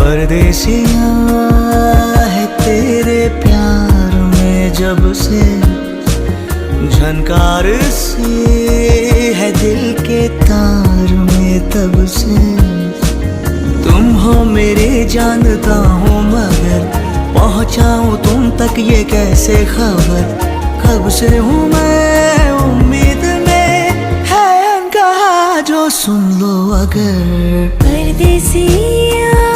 परदेसिया है तेरे प्यार में जब से, झनकार सी है दिल के तार में तब से। तुम हो मेरे जानता हूँ मगर पहुँचाऊँ तुम तक ये कैसे खबर। कब से हूँ मैं उम्मीद में, है अनकहा जो सुन लो अगर। परदेसिया